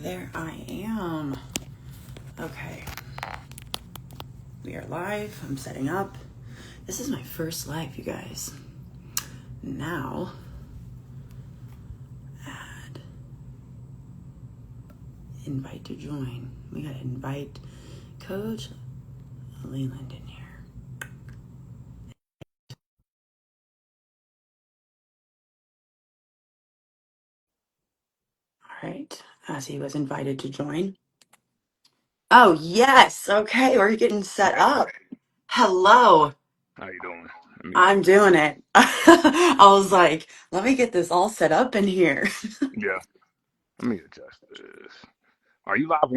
There I am. Okay, we are live. I'm setting up. This is my first live, you guys. Now, add invite to join. We gotta invite Coach Leland in here. All right, as he was invited to join. Oh, yes. Okay, we're getting set up. Hello. How you doing? I'm doing it. I was like, let me get this all set up in here. Yeah, let me adjust this. Are you live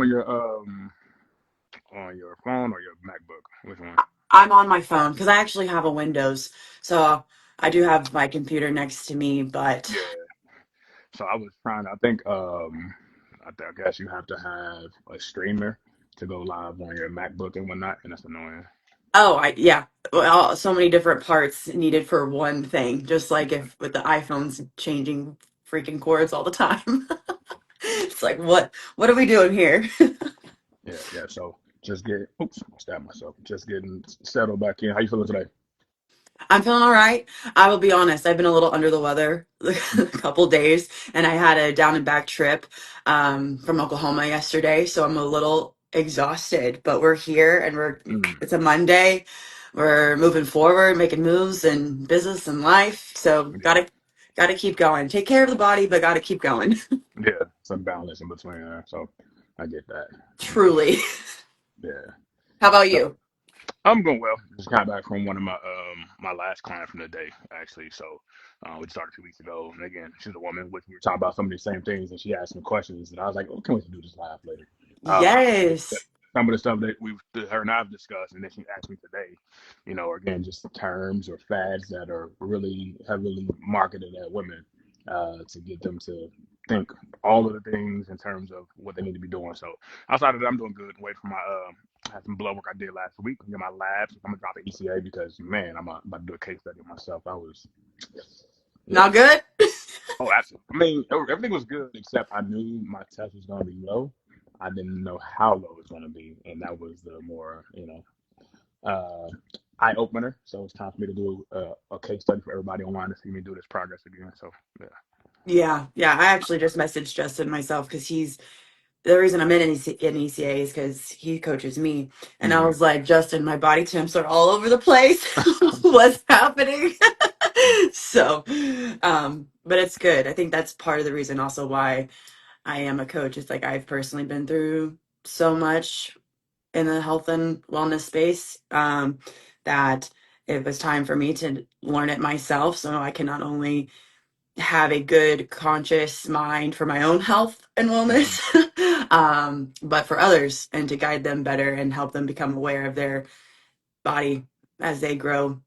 on your phone or your MacBook? Which one? I'm on my phone because I actually have a Windows. So I do have my computer next to me, but Yeah. So I was trying. I guess you have to have a streamer to go live on your MacBook and whatnot, and that's annoying. yeah. Well, so many different parts needed for one thing, just like if with the iPhones changing freaking cords all the time. It's like what are we doing here? Yeah. So just get. Oops, I stabbed myself. Just getting settled back in. How you feeling today? I'm feeling all right. I will be honest, I've been a little under the weather a couple days, and I had a down and back trip from Oklahoma yesterday, so I'm a little exhausted. But we're here, and Mm, it's a Monday. We're moving forward, making moves in business and life. So yeah. gotta keep going. Take care of the body, but gotta keep going. Yeah. Some balance in between. So I get that. Truly. Yeah. How about So you? I'm going well. Just got back from one of my last client from the day, actually. So we started 2 weeks ago. And again, she's a woman, which we were talking about some of the same things, and she asked me questions, and I was like, "Oh, can we do this live later?" But Yes. some of the stuff that her and I've discussed, and then she asked me today, again, just terms or fads that are really heavily marketed at women to get them to think all of the things in terms of what they need to be doing. So outside of that, I'm doing good. Wait for my I had some blood work I did last week. Get my labs. I'm gonna drop an ECA because man, I'm about to do a case study myself. I was, yeah. Not good? Oh, absolutely. I mean, everything was good except I knew my test was gonna be low. I didn't know how low it was gonna be, and that was the more, uh, eye opener. So it's time for me to do a case study for everybody online to see me do this progress again. So yeah. Yeah, yeah. I actually just messaged Justin myself because he's the reason I'm in ECA is because he coaches me. And I Hmm. was like, Justin, my body temps are all over the place. What's happening? So, but it's good. I think that's part of the reason also why I am a coach. It's like I've personally been through so much in the health and wellness space that it was time for me to learn it myself. So I can not only have a good conscious mind for my own health and Hmm. wellness but for others and to guide them better and help them become aware of their body as they grow.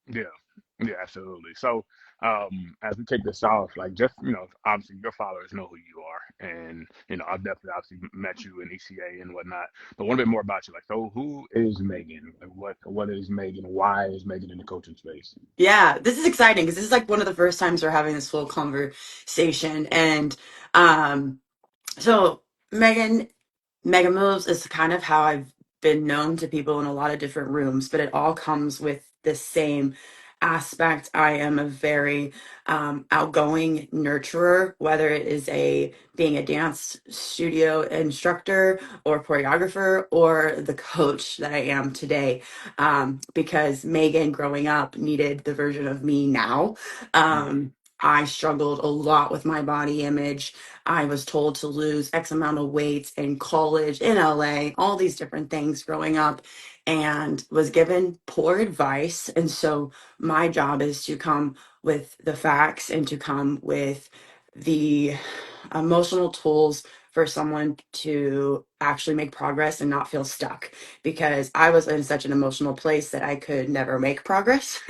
Yeah, yeah, absolutely. So, as we take this off, like just obviously your followers know who you are, and I've definitely obviously met you in ECA and whatnot. But one bit more about you, like, so who is Megan? Like, what is Megan? Why is Megan in the coaching space? Yeah, this is exciting because this is like one of the first times we're having this full conversation. And so Megan Mega Moves is kind of how I've been known to people in a lot of different rooms, but it all comes with the same aspect. I am a very outgoing nurturer, whether it is a being a dance studio instructor or choreographer or the coach that I am today. Because Megan, growing up, needed the version of me now. Mm, I struggled a lot with my body image. I was told to lose X amount of weight in college, in LA, all these different things growing up, and was given poor advice. And so my job is to come with the facts and to come with the emotional tools for someone to actually make progress and not feel stuck because I was in such an emotional place that I could never make progress.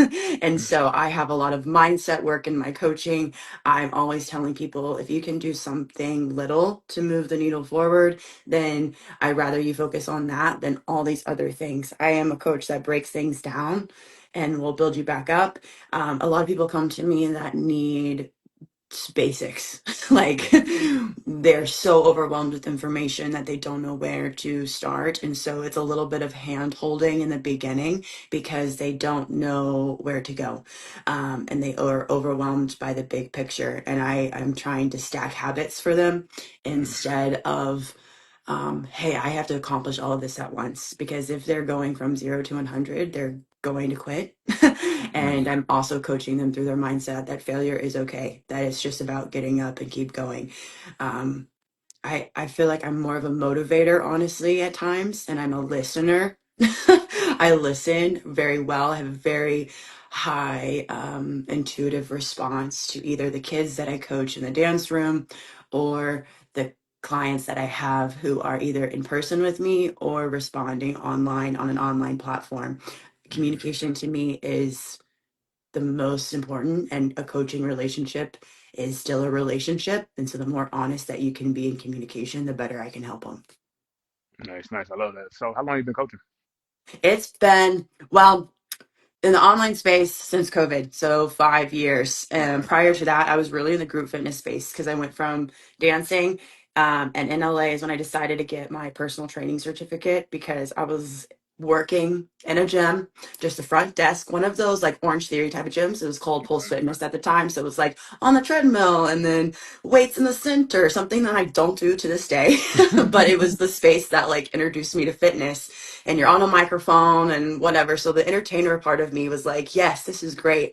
And mm, so I have a lot of mindset work in my coaching. I'm always telling people if you can do something little to move the needle forward, then I'd rather you focus on that than all these other things. I am a coach that breaks things down and will build you back up. A lot of people come to me that need basics. Like they're so overwhelmed with information that they don't know where to start. And so it's a little bit of hand holding in the beginning because they don't know where to go. And they are overwhelmed by the big picture. And I'm trying to stack habits for them Mm, instead of hey, I have to accomplish all of this at once because if they're going from 0 to 100, they're going to quit. And mm, I'm also coaching them through their mindset that failure is okay, that it's just about getting up and keep going. Um, I feel like I'm more of a motivator, honestly, at times, and I'm a listener. I listen very well. I have a very high intuitive response to either the kids that I coach in the dance room or the clients that I have who are either in person with me or responding online on an online platform. mm. Communication to me is the most important, and a coaching relationship is still a relationship. And so the more honest that you can be in communication, the better I can help them. Nice, nice. I love that. So, how long you been coaching? It's been, well, in the online space since COVID, so 5 years. And Okay. prior to that, I was really in the group fitness space because I went from dancing. And in LA is when I decided to get my personal training certificate because I was working in a gym, just the front desk, one of those like Orange Theory type of gyms. It was called Pulse Fitness at the time. So it was like on the treadmill and then weights in the center, something that I don't do to this day. But it was the space that like introduced me to fitness, and you're on a microphone and whatever. So the entertainer part of me was like, yes, this is great.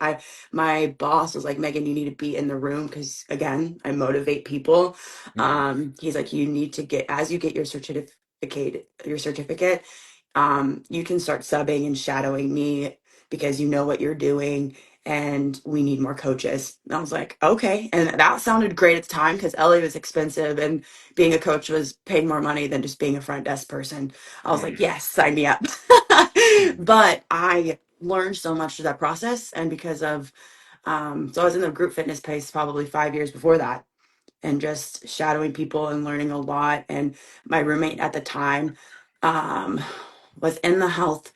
My boss was like, Megan, you need to be in the room because again, I motivate people. Mm, He's like, you need to get as you get your certificate, you can start subbing and shadowing me because you know what you're doing and we need more coaches. And I was like, okay. And that sounded great at the time because LA was expensive and being a coach was paid more money than just being a front desk person. I was like, mm, yes, sign me up. mm. But I learned so much through that process. And because of, so I was in the group fitness space probably 5 years before that and just shadowing people and learning a lot. And my roommate at the time um, was in the health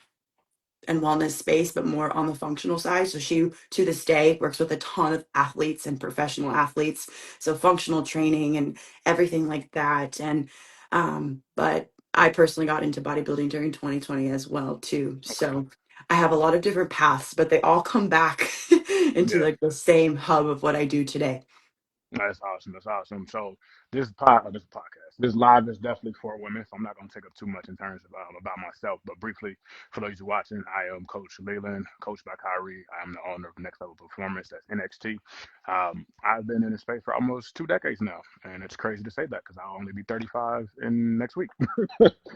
and wellness space, but more on the functional side. So she, to this day, works with a ton of athletes and professional athletes. So functional training and everything like that. And, but I personally got into bodybuilding during 2020 as well, too. Okay. So I have a lot of different paths, but they all come back into Yeah. like the same hub of what I do today. That's awesome. That's awesome. So this podcast, this live is definitely for women. So I'm not going to take up too much in terms of about myself, but briefly for those who watching, I am Coach Leland, coached by Kyrie. I am the owner of Next Level Performance. That's NXT. I've been in this space for almost 2 decades now, and it's crazy to say that because I'll only be 35 in next week.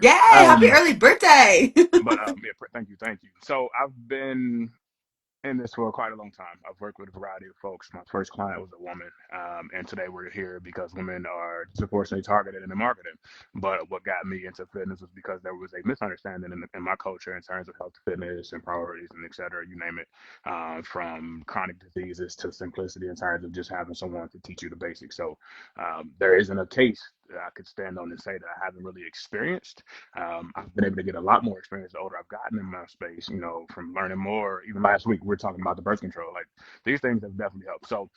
Yay! Happy um, early birthday! but yeah, thank you, thank you. So I've been in this for quite a long time. I've worked with a variety of folks. My first client was a woman, and today we're here because women are disproportionately targeted in the marketing. But what got me into fitness was because there was a misunderstanding in my culture in terms of health, fitness, and priorities, and et cetera, you name it, from chronic diseases to simplicity in terms of just having someone to teach you the basics. So there isn't a case that I could stand on and say that I haven't really experienced. I've been able to get a lot more experience the older I've gotten in my space, from learning more. Even last week, we were talking about the birth control. Like these things have definitely helped. So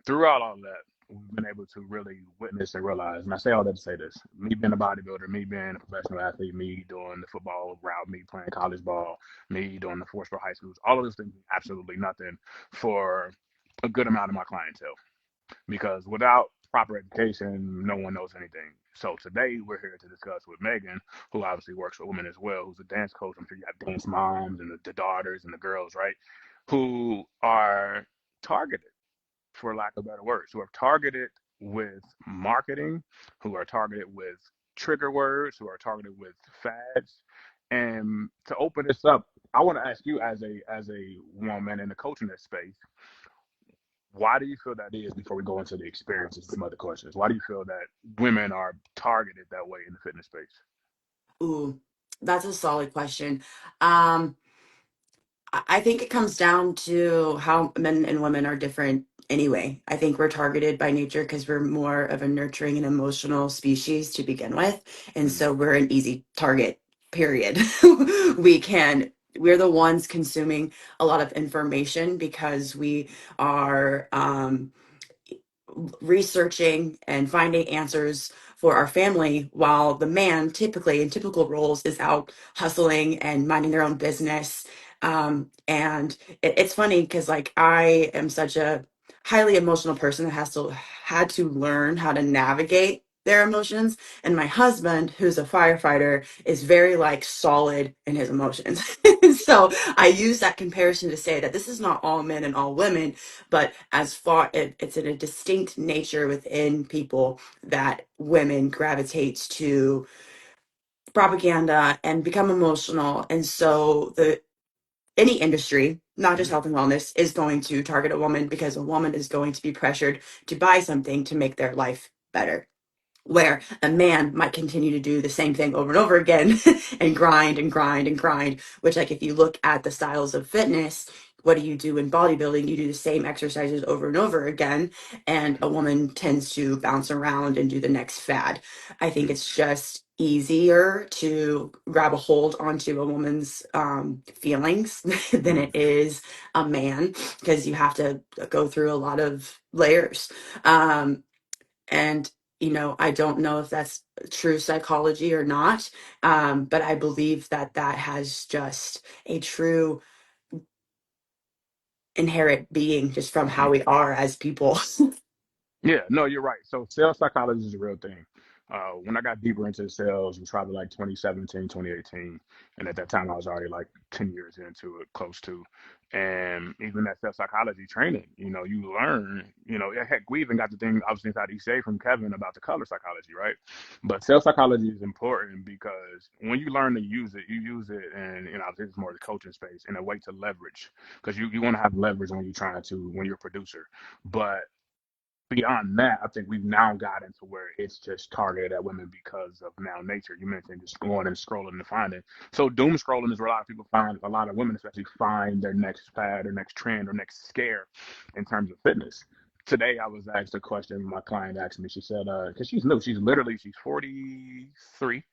throughout all of that, we've been able to really witness and realize, and I say all that to say this, me being a bodybuilder, me being a professional athlete, me doing the football route, me playing college ball, me doing the four sport high schools, all of those things, absolutely nothing for a good amount of my clientele because without proper education, no one knows anything. So today we're here to discuss with Megan, who obviously works with women as well, who's a dance coach. I'm sure you have dance moms and the daughters and the girls, right? Who are targeted, for lack of better words, who are targeted with marketing, who are targeted with trigger words, who are targeted with fads. And to open this up, I want to ask you as a woman in the coaching space, why do you feel that is before we go into the experiences, some other questions? Why do you feel that women are targeted that way in the fitness space? Ooh, that's a solid question. Um, I think it comes down to how men and women are different anyway. I think we're targeted by nature because we're more of a nurturing and emotional species to begin with. And Mm, so we're an easy target, period. We're the ones consuming a lot of information because we are researching and finding answers for our family, while the man typically in typical roles is out hustling and minding their own business. And it's funny because like I am such a highly emotional person that has to had to learn how to navigate their emotions, and my husband, who's a firefighter, is very like solid in his emotions. So I use that comparison to say that this is not all men and all women, but as far it's in a distinct nature within people that women gravitate to propaganda and become emotional. And so the any industry, not just Mhm. health and wellness, is going to target a woman because a woman is going to be pressured to buy something to make their life better, where a man might continue to do the same thing over and over again and grind and grind and grind, which like if you look at the styles of fitness, what do you do in bodybuilding? You do the same exercises over and over again, and a woman tends to bounce around and do the next fad. I think it's just easier to grab a hold onto a woman's feelings than Mhm. it is a man, because you have to go through a lot of layers. And I don't know if that's true psychology or not, but I believe that that has just a true inherent being just from how we are as people. Yeah, no, you're right. So sales psychology is a real thing. When I got deeper into sales, it was probably like 2017, 2018. And at that time, I was already like 10 years into it, close to. And even that sales psychology training, you learn, yeah, heck, we even got the thing I was inside ECA from Kevin about the color psychology, right? But sales psychology is important because when you learn to use it, you use it, and, this is more the coaching space, in a way to leverage. Because you want to have leverage when you're a producer. But beyond that, I think we've now gotten to where it's just targeted at women because of now nature. You mentioned just going and scrolling and finding. So doom scrolling is where a lot of people find, a lot of women especially find their next fad or next trend or next scare in terms of fitness. Today I was asked a question. My client asked me. She said, because she's new, she's 43,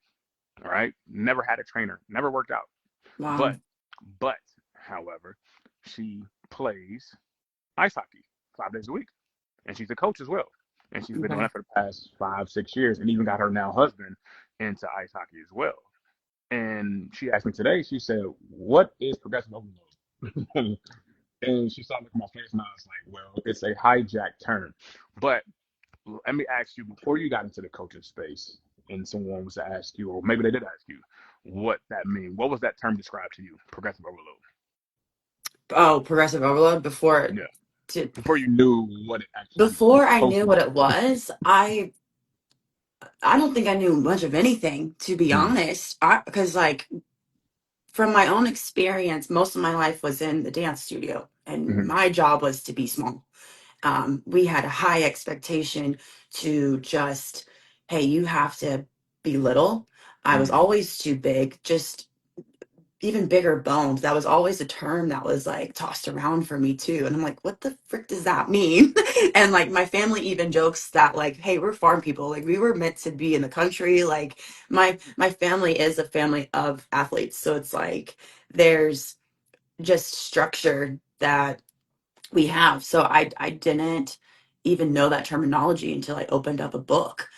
all right, never had a trainer, never worked out, Wow. but but however, she plays ice hockey 5 days a week and she's a coach as well. And she's been doing Okay. that for the past 5, 6 years, and even got her now husband into ice hockey as well. And she asked me today. She said, "What is progressive overload?" And she saw me on my face, and I was like, "Well, it's a hijacked term." But let me ask you: before you got into the coaching space, and someone was to ask you, or maybe they did ask you, what that mean? What was that term described to you? Progressive overload. Oh, progressive overload Yeah. to Before you knew what it actually was before I supposed knew to what be. it was, I don't think I knew much of anything, to be Mm-hmm. honest. Because like from my own experience, most of my life was in the dance studio, and Mm-hmm. my job was to be small. We had a high expectation to just, hey, you have to be little. I was Mm-hmm. always too big, just even bigger bones. That was always a term that was like tossed around for me too. And I'm like, what the frick does that mean? And like my family even jokes that like, hey, we're farm people. Like we were meant to be in the country. Like my family is a family of athletes. So it's like there's just structure that we have. So I didn't even know that terminology until I opened up a book,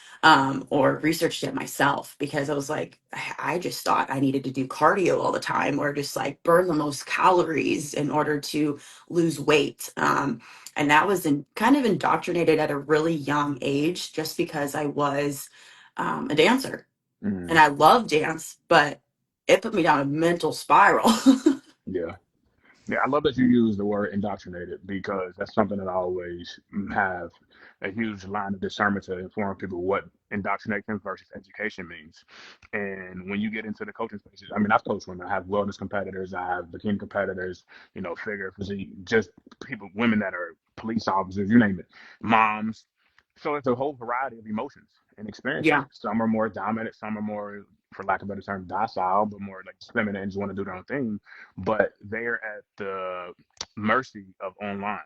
or researched it myself, because I was like, I just thought I needed to do cardio all the time or just like burn the most calories in order to lose weight. And that was kind of indoctrinated at a really young age just because I was a dancer Mm-hmm. and I love dance, but it put me down a mental spiral. Yeah. Yeah, I love that you use the word indoctrinated because that's something that I always have a huge line of discernment to inform people what indoctrination versus education means. And when you get into the coaching spaces, I mean, I've coached women. I have wellness competitors, I have bikini competitors, figure, physique, just people, women that are police officers, you name it, moms. So it's a whole variety of emotions and experiences. Yeah, Some are more dominant, some are more, for lack of a better term, docile, but more like feminine and just want to do their own thing, but they're at the mercy of online.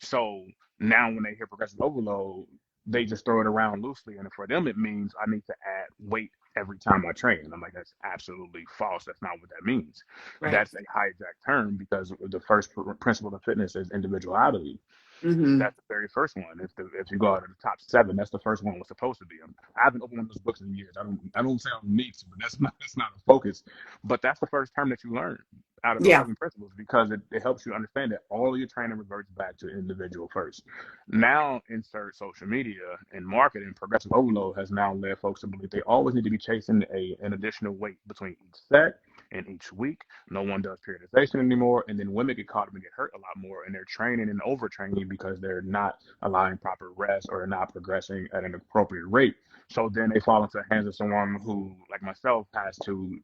So now when they hear progressive overload, they just throw it around loosely. And for them, it means I need to add weight every time I train. And I'm like, that's absolutely false. That's not what that means. right. That's a hijacked term because the first principle of fitness is individuality. Hmm. That's the very first one. If you go out to the top seven, that's the first one was supposed to be. I haven't opened one of those books in years. I don't say I don't need to, but that's not a focus. But that's the first term that you learn out of those Yeah. seven principles because it helps you understand that all of your training reverts back to individual first. Now insert social media and marketing. Progressive overload has now led folks to believe they always need to be chasing an additional weight between each set and each week. No one does periodization anymore, and then women get caught up and get hurt a lot more, and they're training and overtraining because they're not allowing proper rest or they're not progressing at an appropriate rate. So then they fall into the hands of someone who, like myself, has to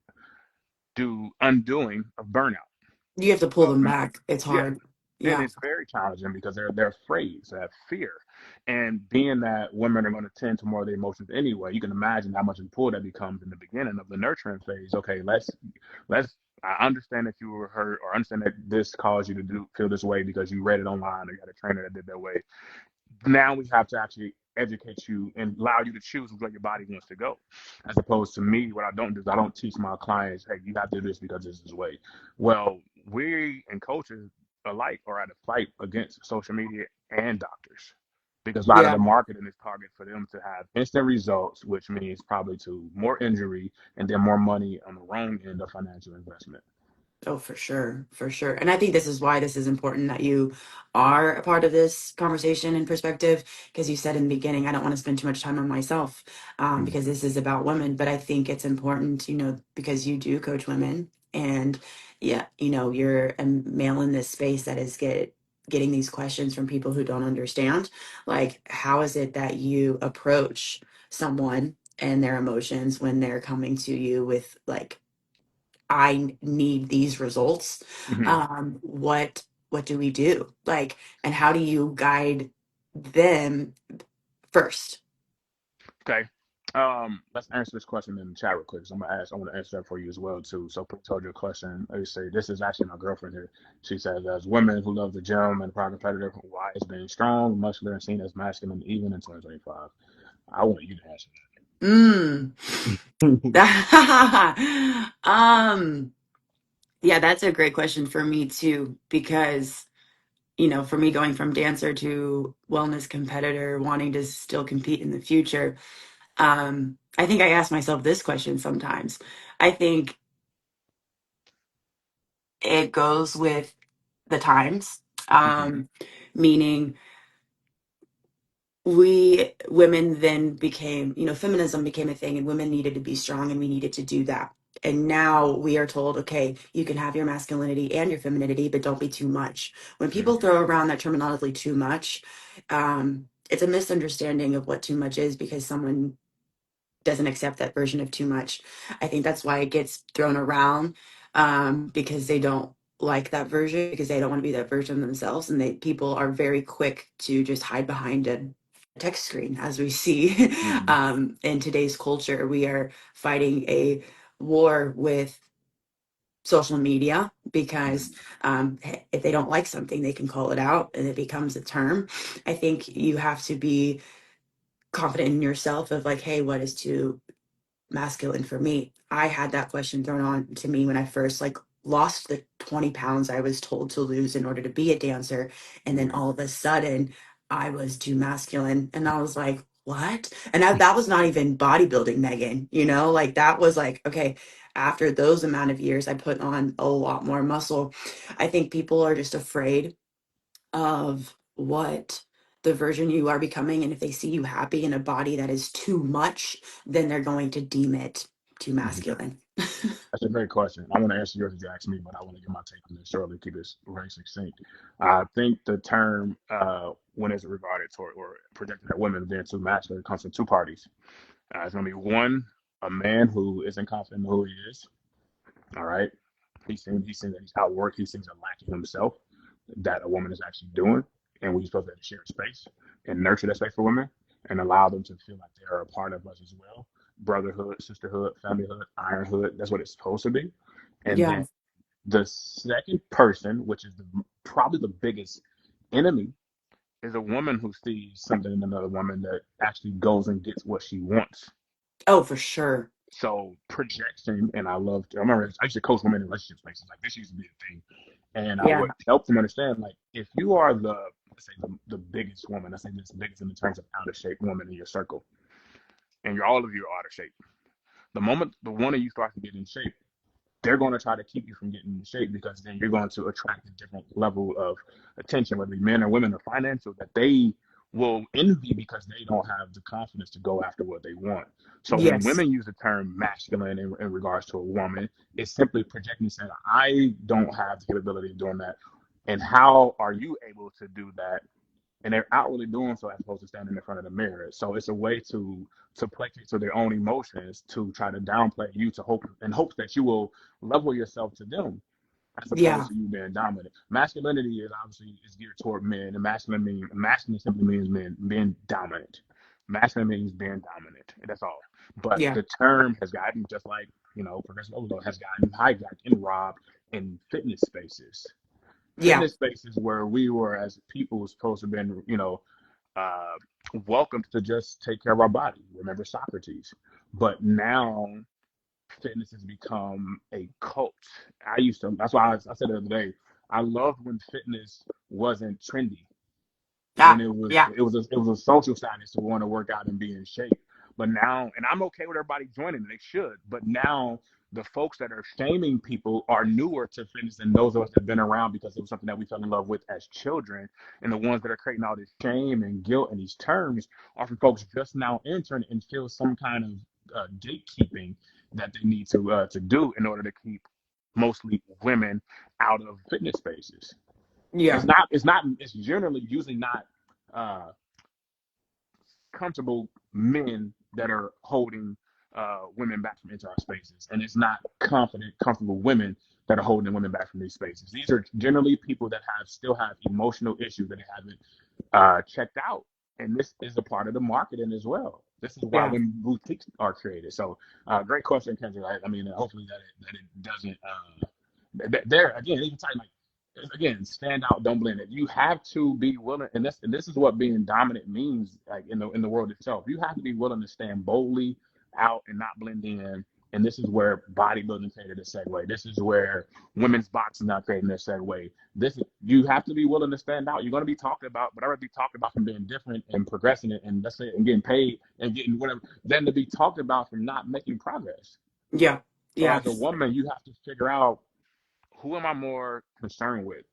do undoing of burnout. You have to pull So them back. It's yeah, hard. and Yeah. it's very challenging because they're afraid, so they have fear. And being that women are going to tend to more of the emotions anyway, you can imagine how much of a pull that becomes in the beginning of the nurturing phase. Okay, let's I understand that you were hurt or understand that this caused you to feel this way because you read it online or you had a trainer that did that way. Now we have to actually educate you and allow you to choose where your body wants to go. As opposed to me, what I don't do is I don't teach my clients, hey, you have to do this because this is the way. Well, we and coaches alike are at a fight against social media and doctors because a lot of the Yeah. marketing is targeted for them to have instant results, which means probably to more injury and then more money on the wrong end of financial investment. Oh, for sure, for sure. And I think this is why this is important that you are a part of this conversation and perspective, because you said in the beginning, I don't want to spend too much time on myself, Mm-hmm. because this is about women. But I think it's important, because you do coach women, and yeah, you're a male in this space that is getting these questions from people who don't understand. Like, how is it that you approach someone and their emotions when they're coming to you with like need these results. Mm-hmm. What do we do? Like, and how do you guide them first? Okay. Let's answer this question in the chat real quick. So I want to answer that for you as well too. So please hold your question. They say this is actually my girlfriend here. She says, as women who love the gym and private competitor, why is being strong, muscular, and seen as masculine even in 2025? I want you to answer Mm. that. um, yeah, that's a great question for me too, because for me going from dancer to wellness competitor, wanting to still compete in the future, I think I ask myself this question sometimes. I think it goes with the times, Hmm. meaning we women then became, feminism became a thing and women needed to be strong and we needed to do that. And now we are told, okay, you can have your masculinity and your femininity, but don't be too much. When people Hmm. throw around that terminology too much, it's a misunderstanding of what too much is because someone doesn't accept that version of too much. I think that's why it gets thrown around, because they don't like that version because they don't want to be that version themselves, and people are very quick to just hide behind a text screen, as we see Hmm. in today's culture. We are fighting a war with social media because if they don't like something, they can call it out and it becomes a term. I think you have to be confident in yourself of like, hey, what is too masculine for me? I had that question thrown on to me when I first like lost the 20 pounds I was told to lose in order to be a dancer. And then Hmm. all of a sudden I was too masculine. And I was like, what? And that was not even bodybuilding, Megan, like that was like, okay, after those amount of years, I put on a lot more muscle. I think people are just afraid of what the version you are becoming. And if they see you happy in a body that is too much, then they're going to deem it too Hmm. masculine. That's a great question. I want to answer yours as you asked me, but I want to get my take on this shortly. Keep this very succinct. I think the term when it's regarded toward or projected at women being too masculine comes from two parties. It's going to be one, a man who isn't confident in who he is. All right. He seems that he's outworked. He seems a lack in himself that a woman is actually doing. And we're supposed to share space and nurture that space for women and allow them to feel like they are a part of us as well. Brotherhood, sisterhood, familyhood, ironhood. That's what it's supposed to be. And Yeah. then the second person, which is probably the biggest enemy, is a woman who sees something in another woman that actually goes and gets what she wants. Oh, for sure. So projection, and I remember I used to coach women in relationship spaces. Like this used to be a thing. And I Yeah. would help them understand, like, if you are the, let's say, the biggest woman, let's say this biggest in the terms of out of shape woman in your circle, and you're all of you are out of shape. The moment the one of you starts to get in shape, they're going to try to keep you from getting in shape because then you're going to attract a different level of attention, whether it be men or women or financial, that they will envy because they don't have the confidence to go after what they want. So when Yes. women use the term masculine in regards to a woman, it's simply projecting saying, I don't have the capability of doing that. And how are you able to do that? And they're outwardly doing so as opposed to standing in front of the mirror. So it's a way to placate to their own emotions to try to downplay you to hope in hopes that you will level yourself to them as opposed Yeah. to you being dominant. Masculinity is obviously is geared toward men, and masculine simply means men being dominant. Masculine means being dominant. That's all. But Yeah. the term has gotten just like progressive overload has gotten hijacked and robbed in fitness spaces. Yeah. Fitness spaces where we were as people supposed to have been, uh, welcome to just take care of our body. Remember Socrates. But now fitness has become a cult. That's why I said the other day, I loved when fitness wasn't trendy, when Ah, it was yeah. it was a social status to want to work out and be in shape. But now, and I'm okay with everybody joining, they should. But now the folks that are shaming people are newer to fitness than those of us that have been around because it was something that we fell in love with as children. And the ones that are creating all this shame and guilt and these terms are for folks just now entering and feel some kind of gatekeeping that they need to do in order to keep mostly women out of fitness spaces. Yeah. It's generally usually not uh, comfortable men that are holding women back from into our spaces, and it's not comfortable women that are holding women back from these spaces. These are generally people that still have emotional issues that they haven't checked out, and this is a part of the marketing as well. This is why Yeah. when boutiques are created. So, great question, Kendra. I mean, hopefully that it doesn't. There again, even talking like again, stand out, don't blend it. You have to be willing, and this is what being dominant means, like in the world itself. You have to be willing to stand boldly out and not blend in. And this is where bodybuilding created a segue. This is where women's boxing now creating a segue. You have to be willing to stand out. You're going to be talked about, but I'd rather be talked about from being different and progressing it, and let's say and getting paid and getting whatever, than to be talked about from not making progress. Yeah. So Yeah. as a woman, you have to figure out who am I more concerned with?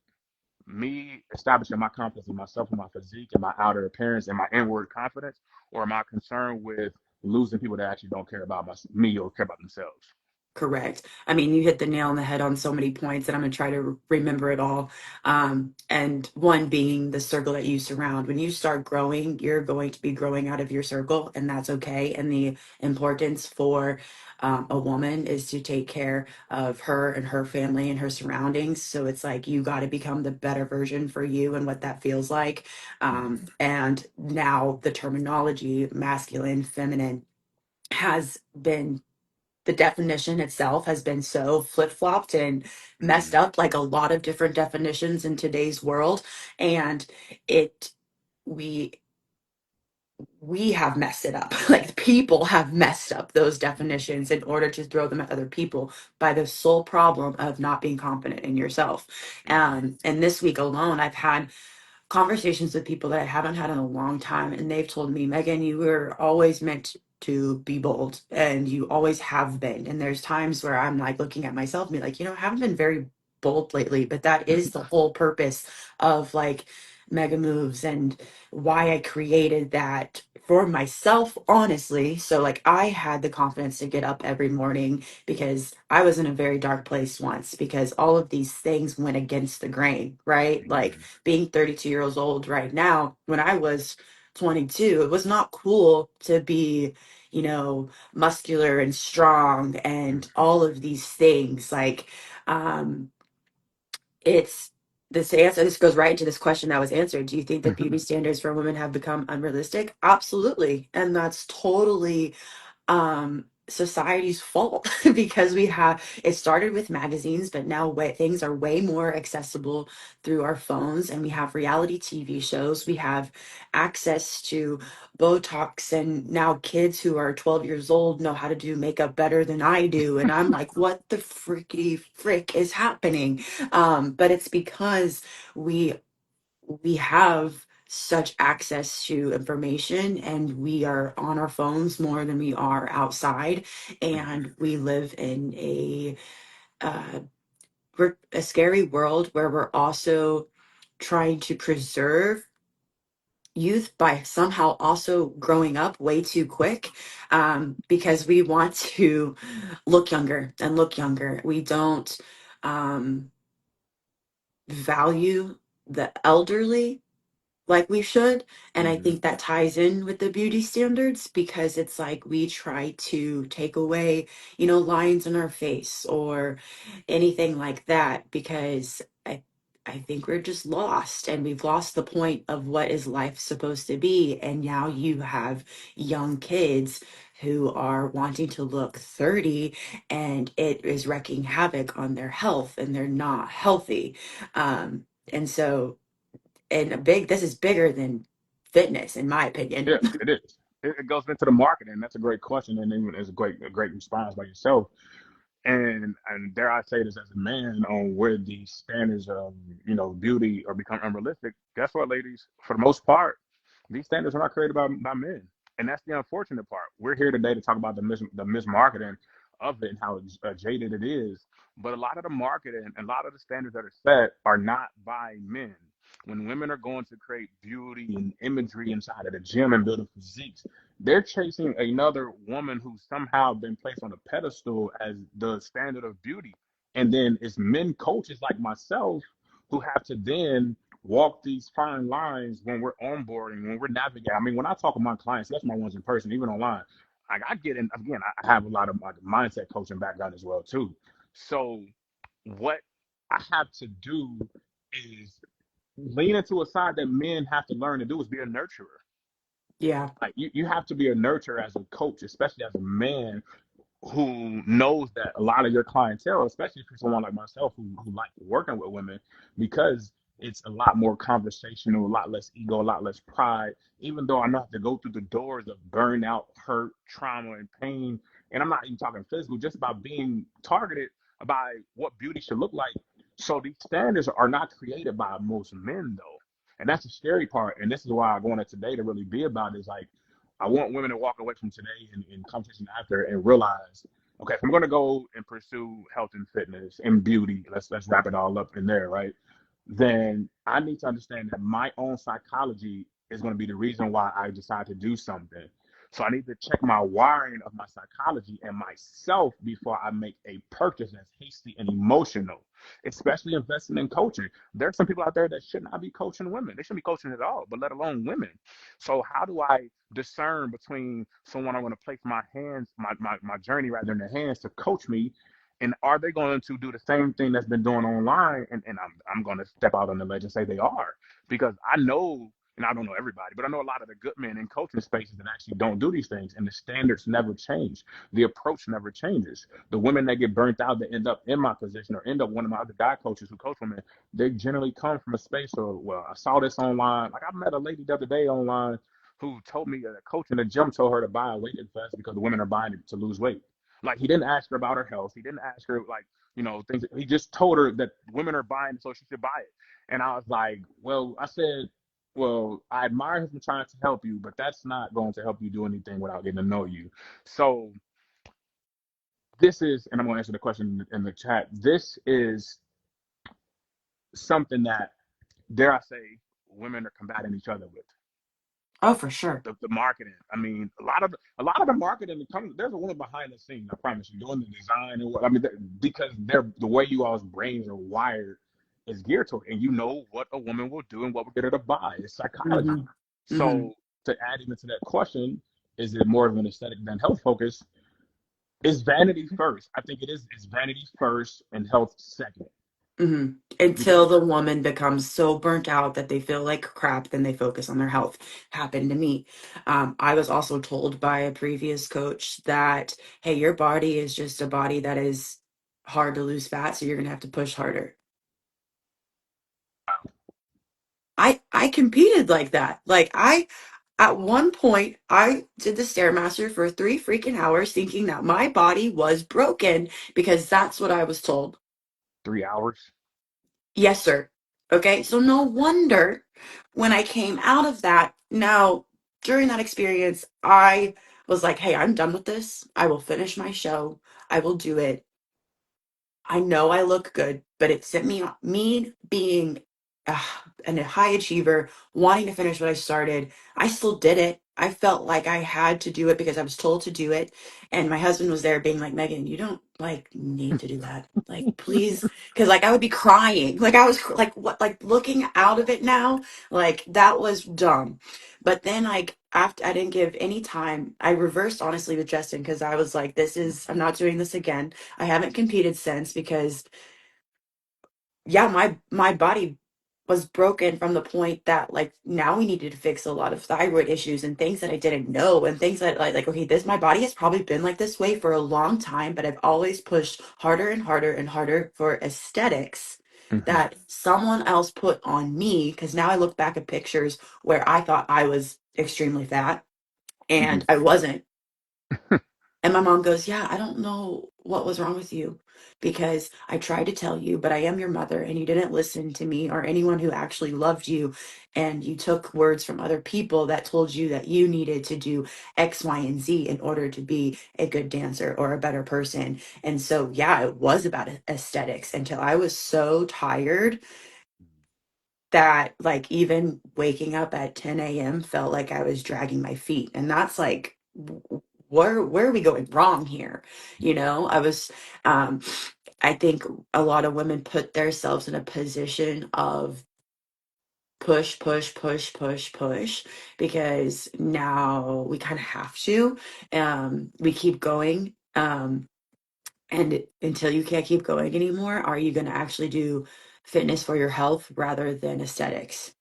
Me establishing my confidence in myself and my physique and my outer appearance and my inward confidence, or am I concerned with losing people that actually don't care about me or care about themselves? Correct. I mean, you hit the nail on the head on so many points, and I'm going to try to remember it all. And one being the circle that you surround. When you start growing, you're going to be growing out of your circle, and that's okay. And the importance for a woman is to take care of her and her family and her surroundings. So it's like you got to become the better version for you and what that feels like. And now the terminology masculine, feminine has been the definition itself has been so flip-flopped and messed Mm-hmm. up, like a lot of different definitions in today's world. And it we we have messed it up. Like people have messed up those definitions in order to throw them at other people by the sole problem of not being confident in yourself. Mm-hmm. And this week alone I've had conversations with people that I haven't had in a long time, and they've told me, Megan, you were always meant to be bold, and you always have been. And there's times where I'm like looking at myself and be like, I haven't been very bold lately, but that is the whole purpose of like mega moves and why I created that for myself, honestly. So like I had the confidence to get up every morning because I was in a very dark place once because all of these things went against the grain, right? Like Mm-hmm. being 32 years old right now, when I was 22, it was not cool to be, muscular and strong and all of these things. Like, um, it's this answer. This goes right into this question that was answered. Do you think that beauty standards for women have become unrealistic? Absolutely. And that's totally society's fault because we have it started with magazines, but now things are way more accessible through our phones, and we have reality TV shows, we have access to Botox, and now kids who are 12 years old know how to do makeup better than I do, and I'm like, what the freaky frick is happening? But it's because we we have such access to information, and we are on our phones more than we are outside, Mhm. and we live in uh, a scary world where we're also trying to preserve youth by somehow also growing up way too quick, because we want to look younger and look younger. We don't um, value the elderly like we should. And I Mhm. think that ties in with the beauty standards, because it's like we try to take away, lines in our face or anything like that, because I think we're just lost, and we've lost the point of what is life supposed to be. And now you have young kids who are wanting to look 30, and it is wreaking havoc on their health, and they're not healthy. And so, and this is bigger than fitness, in my opinion. Yeah, it is. It goes into the marketing. That's a great question, and even it's a great response by yourself. And dare I say this as a man on where the standards of beauty are become unrealistic. Guess what, ladies? For the most part, these standards are not created by men, and that's the unfortunate part. We're here today to talk about the mismarketing of it and how jaded it is. But a lot of the marketing and a lot of the standards that are set are not by men. When women are going to create beauty and imagery inside of the gym and building physiques, they're chasing another woman who's somehow been placed on a pedestal as the standard of beauty. And then it's men coaches like myself who have to then walk these fine lines when we're onboarding, when we're navigating. I mean, when I talk with my clients, that's my ones in person, even online. Like I get in again, I have a lot of like mindset coaching background as well too. So what I have to do is lean into a side that men have to learn to do is be a nurturer. Yeah. Like you have to be a nurturer as a coach, especially as a man who knows that a lot of your clientele, especially for someone like myself who like working with women, because it's a lot more conversational, a lot less ego, a lot less pride. Even though I know I have to go through the doors of burnout, hurt, trauma, and pain, and I'm not even talking physical, just about being targeted by what beauty should look like. So these standards are not created by most men, though, and that's the scary part. And this is why I wanted today to really be about is like I want women to walk away from today and conversation after and realize, okay, if I'm going to go and pursue health and fitness and beauty, let's wrap it all up in there, right? Then I need to understand that my own psychology is going to be the reason why I decide to do something. So I need to check my wiring of my psychology and myself before I make a purchase that's hasty and emotional, especially investing in coaching. There are some people out there that should not be coaching women. They shouldn't be coaching at all, but let alone women. So how do I discern between someone I'm going to place my hands, my journey rather in their hands to coach me, and are they going to do the same thing that's been doing online? And I'm going to step out on the ledge and say they are, because I know, and I don't know everybody, but I know a lot of the good men in coaching spaces that actually don't do these things, and the standards never change. The approach never changes. The women that get burnt out that end up in my position or end up one of my other guy coaches who coach women, they generally come from a space of, well, I saw this online. Like I met a lady the other day online who told me that a coach in the gym told her to buy a weighted vest because the women are buying it to lose weight. Like he didn't ask her about her health. He didn't ask her like, things. He just told her that women are buying it, so she should buy it. And I was like, well, I said, well, I admire him for trying to help you, but that's not going to help you do anything without getting to know you. So this is, and I'm going to answer the question in the chat. This is something that, dare I say, women are combating each other with. Oh, for sure. The marketing. I mean, a lot of the marketing comes. There's a woman behind the scenes. I promise you, doing the design and what. I mean, because they're the way you all's brains are wired is geared toward, and you know what a woman will do and what will get her to buy. It's psychology. Hmm. Hmm. So to add even to that question, is it more of an aesthetic than health focus? Is vanity first? I think it is. It's vanity first and health second. hmm because Until the woman becomes so burnt out that they feel like crap, then they focus on their health. Happened to me. I was also told by a previous coach that, hey, your body is just a body that is hard to lose fat, so you're gonna have to push harder. I competed like that. Like I at one point I did the Stairmaster for 3 freaking hours thinking that my body was broken because that's what I was told. 3 hours. Yes, sir. Okay, so no wonder when I came out of that, now during that experience, I was like, hey, I'm done with this. I will finish my show. I will do it. I know I look good, but it sent me being uh, a high achiever, wanting to finish what I started. I still did it. I felt like I had to do it because I was told to do it. And my husband was there being like, Megan, you don't like need to do that. Like, please. Cause like I would be crying. Like I was like, what, like looking out of it now, like that was dumb. But then like after I didn't give any time, I reversed honestly with Justin because I was like, I'm not doing this again. I haven't competed since because yeah, my body was broken from the point that like now we needed to fix a lot of thyroid issues and things that I didn't know and things that like okay, this my body has probably been like this way for a long time, but I've always pushed harder and harder and harder for aesthetics Hmm. that someone else put on me because now I look back at pictures where I thought I was extremely fat Hmm. and I wasn't. And my mom goes, yeah, I don't know what was wrong with you because I tried to tell you, but I am your mother and you didn't listen to me or anyone who actually loved you. And you took words from other people that told you that you needed to do X, Y, and Z in order to be a good dancer or a better person. And so, yeah, it was about aesthetics until I was so tired that like even waking up at 10 a.m. felt like I was dragging my feet. And that's like where are we going wrong here? You know, um I think a lot of women put themselves in a position of push, push, push, push, push because now we kind of have to. We keep going. And until you can't keep going anymore, are you going to actually do fitness for your health rather than aesthetics?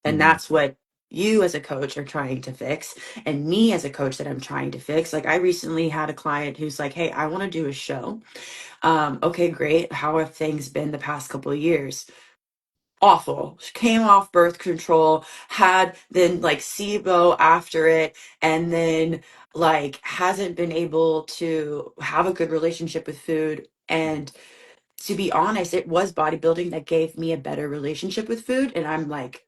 And Hmm. that's what you as a coach are trying to fix. And me as a coach that I'm trying to fix. Like I recently had a client who's like, hey, I want to do a show. Okay, great. How have things been the past couple of years? Awful. She came off birth control, had then like SIBO after it, and then like hasn't been able to have a good relationship with food. And to be honest, it was bodybuilding that gave me a better relationship with food. And I'm like,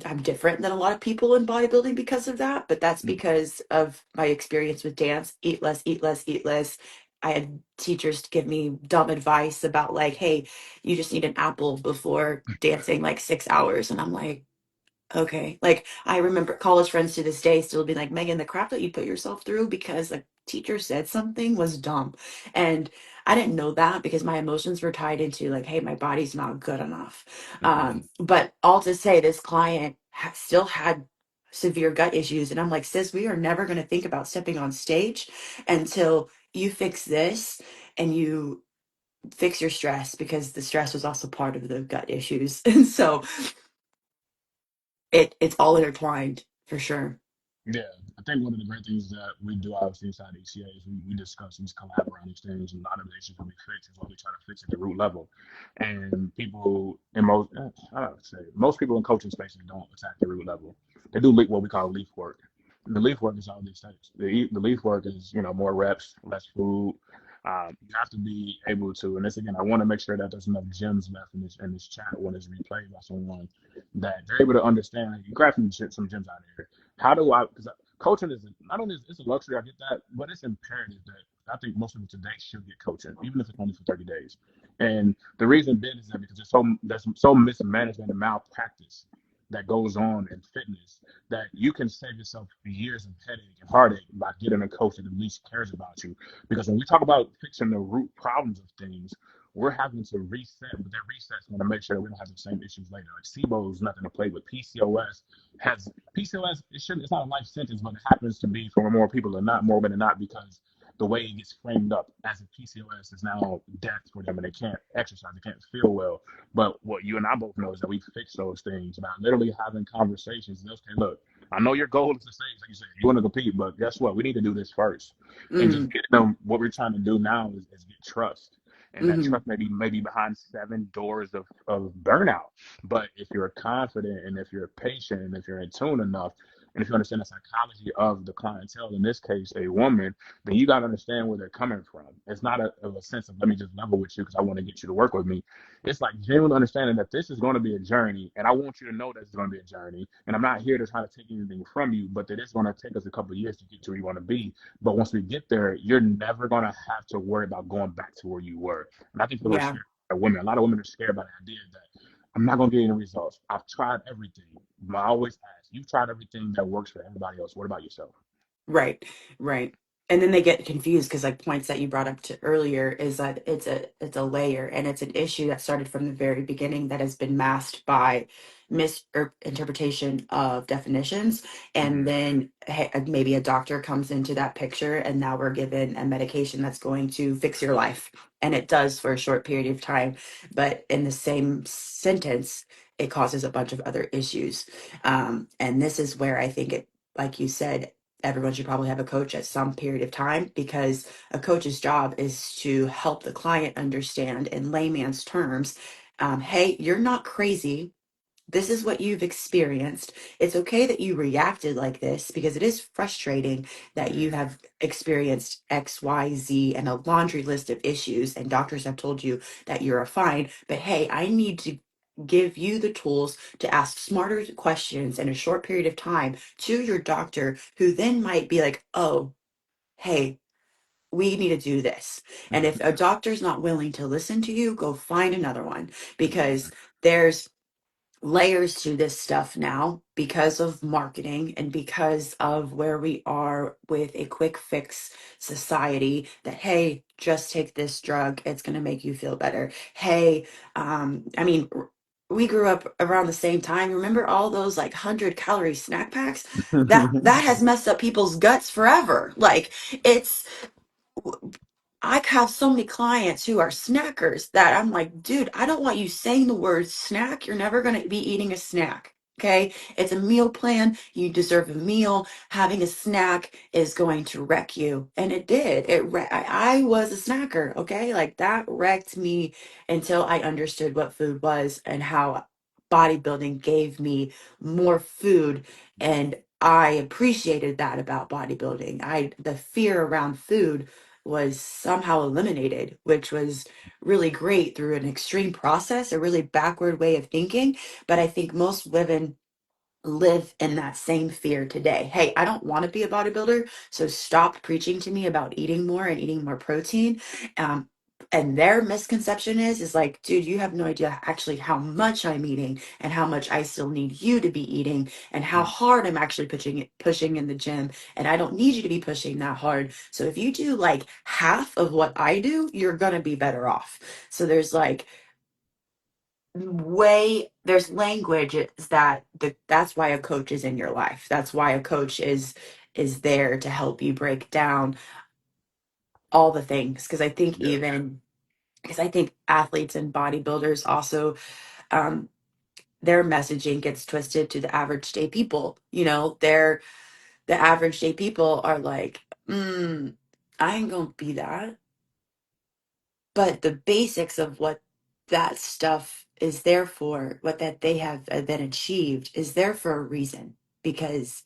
I'm different than a lot of people in bodybuilding because of that. But that's because of my experience with dance. Eat less, eat less, eat less. I had teachers give me dumb advice about like, hey, you just need an apple before dancing like 6 hours. And I'm like, okay. Like I remember college friends to this day still be like, Megan, the crap that you put yourself through because a teacher said something was dumb. And I didn't know that because my emotions were tied into like, hey, my body's not good enough. Hmm. But all to say, this client still had severe gut issues. And I'm like, sis, we are never going to think about stepping on stage until you fix this and you fix your stress because the stress was also part of the gut issues. And so it's all intertwined for sure. Yeah, I think one of the great things that we do obviously inside ECA is we discuss, we collaborate on these things, and a lot of the issues can be fixed is what we try to fix at the root level. And people in most, I don't say, most people in coaching spaces don't attack the root level. They do what we call leaf work. And the leaf work is all these things. The leaf work is, more reps, less food. You have to be able to, and this again, I want to make sure that there's enough gems left in this chat when it's replayed by someone that they're able to understand. Like, you grab some gems out of here. How do I? Because coaching is not only it's a luxury, I get that, but it's imperative that I think most people today should get coaching, even if it's only for 30 days. And the reason being is that because there's so mismanagement and malpractice that goes on in fitness that you can save yourself years of headache and heartache by getting a coach that at least cares about you. Because when we talk about fixing the root problems of things, we're having to reset, but that reset's going to make sure that we don't have the same issues later. Like SIBO is nothing to play with. PCOS, it's not a life sentence, but it happens to be for more people than not, more than not, because the way it gets framed up as if PCOS is now death for them and they can't exercise, they can't feel well. But what you and I both know is that we fix those things by literally having conversations. And okay, look, I know your goal is to say, like you said, you want to compete, but guess what? We need to do this first. And just Mm-hmm. getting them, what we're trying to do now is get trust. And that Mm-hmm. trust maybe behind 7 doors of burnout. But if you're confident and if you're patient and if you're in tune enough, and if you understand the psychology of the clientele, in this case, a woman, then you got to understand where they're coming from. It's not a sense of let me just level with you because I want to get you to work with me. It's like genuine understanding that this is going to be a journey, and I want you to know that it's going to be a journey. And I'm not here to try to take anything from you, but that it's going to take us a couple of years to get to where you want to be. But once we get there, you're never going to have to worry about going back to where you were. And I think people are Yeah. scared of women. A lot of women are scared by the idea that I'm not gonna get any results. I've tried everything. I always ask, you've tried everything that works for everybody else. What about yourself? Right, right. And then they get confused because like points that you brought up to earlier is that it's a layer and it's an issue that started from the very beginning that has been masked by misinterpretation of definitions. And Mm-hmm. then maybe a doctor comes into that picture and now we're given a medication that's going to fix your life. And it does for a short period of time, but in the same sentence, it causes a bunch of other issues. And this is where I think it, like you said, everyone should probably have a coach at some period of time because a coach's job is to help the client understand in layman's terms, hey, you're not crazy. This is what you've experienced. It's okay that you reacted like this because it is frustrating that you have experienced X, Y, Z, and a laundry list of issues, and doctors have told you that you're fine. But hey, I need to give you the tools to ask smarter questions in a short period of time to your doctor, who then might be like, oh, hey, we need to do this. And if a doctor's not willing to listen to you, go find another one Mm-hmm. because there's layers to this stuff now because of marketing and because of where we are with a quick fix society that hey, just take this drug, it's going to make you feel better. Hey, I mean, we grew up around the same time. Remember all those like 100-calorie snack packs? That has messed up people's guts forever. Like it's I have so many clients who are snackers that I'm like, dude, I don't want you saying the word snack. You're never going to be eating a snack. Okay. It's a meal plan. You deserve a meal. Having a snack is going to wreck you. And it did. I was a snacker. Okay. Like that wrecked me until I understood what food was and how bodybuilding gave me more food. And I appreciated that about bodybuilding. The fear around food was somehow eliminated, which was really great through an extreme process, a really backward way of thinking. But I think most women live in that same fear today. Hey, I don't want to be a bodybuilder, so stop preaching to me about eating more and eating more protein. Um, and their misconception is like, dude, you have no idea actually how much I'm eating and how much I still need you to be eating and how hard I'm actually pushing in the gym. And I don't need you to be pushing that hard. So if you do like half of what I do, you're gonna be better off. So there's like there's language is that's why a coach is in your life. That's why a coach is there to help you break down all the things because I think Yeah. athletes and bodybuilders also um their messaging gets twisted to the average day people. The average day people are like, I ain't gonna be that. But the basics of what that stuff is there for, what that they have been achieved, is there for a reason because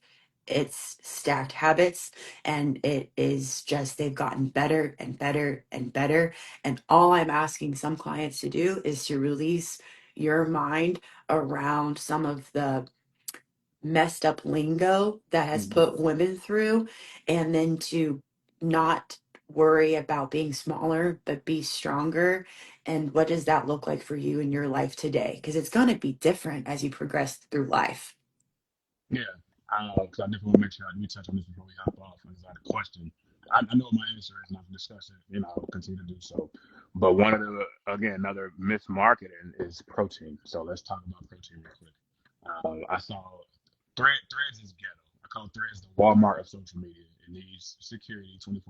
it's stacked habits and it is just they've gotten better and better and better. And all I'm asking some clients to do is to release your mind around some of the messed up lingo that has Mhm. put women through, and then to not worry about being smaller, but be stronger. And what does that look like for you in your life today? Because it's going to be different as you progress through life. Yeah. Because I definitely want to make sure we touch on this before we hop off. Because I had a question. I know what my answer is, and I've discussed it. I'll continue to do so. But one of the, again, another mismarketing is protein. So let's talk about protein real quick. I saw Threads is ghetto. I call Threads the Walmart of social media. It needs security 24/7.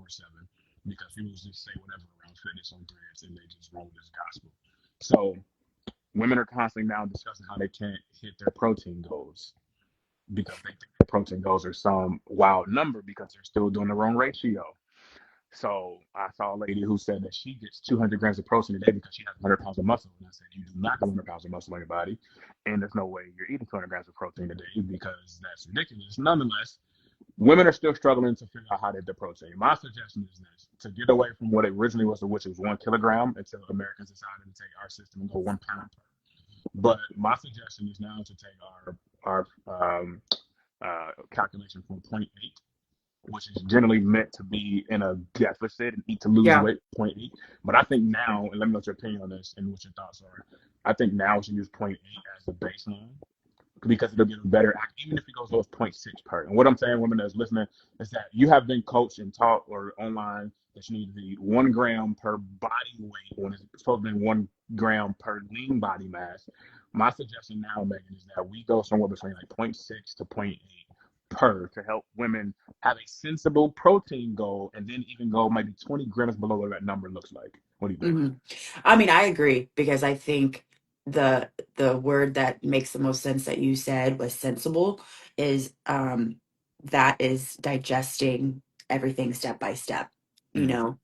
because people just say whatever around fitness on threads and they just roll this gospel. So women are constantly now discussing how they can't hit their protein goals because they think their protein goals are some wild number because they're still doing the wrong ratio. So I saw a lady who said that she gets 200 grams of protein a day because she has 100 pounds of muscle. And I said, you do not have 100 pounds of muscle on your body. And there's no way you're eating 200 grams of protein a day because that's ridiculous. Nonetheless, women are still struggling to figure out how to get the protein. My suggestion is this: to get away from what it originally was, which was 1 kilogram, until Americans decided to take our system and go 1 pound per. But my suggestion is now to take our calculation from point 0.8, which is generally meant to be in a deficit and eat to lose Yeah. weight, point 0.8. But I think now, and let me know what your opinion on this and what your thoughts are. I think now we should use point 0.8 as the baseline because it'll get a better act, even if it goes off 0.6 per. And what I'm saying, women that's listening, is that you have been coached and taught or online that you need to eat 1 gram per body weight when it's supposed to be 1 gram per lean body mass. My suggestion now, Megan, is that we go somewhere between like zero point 0.6 to zero point 0.8 per to help women have a sensible protein goal and then even go maybe 20 grams below what that number looks like. What do you think? hmm I mean, I agree because I think the word that makes the most sense that you said was sensible is that is digesting everything step by step. You Mm, know,